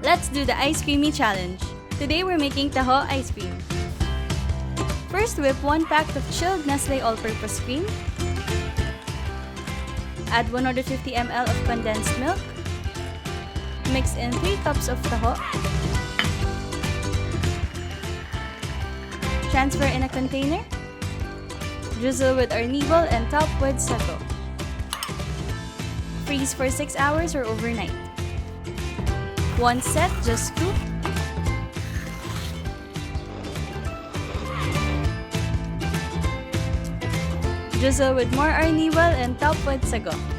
Let's do the ice creamy challenge. Today we're making Taho Ice Cream. First, whip 1 pack of chilled Nestle all-purpose cream. Add 150 ml of condensed milk. Mix in 3 cups of taho. Transfer in a container. Drizzle with ARNIBAL and top with SAGOI. Freeze for 6 hours or overnight. Once set, just scoop. Drizzle with more ARNIBAL and top with SAGOI.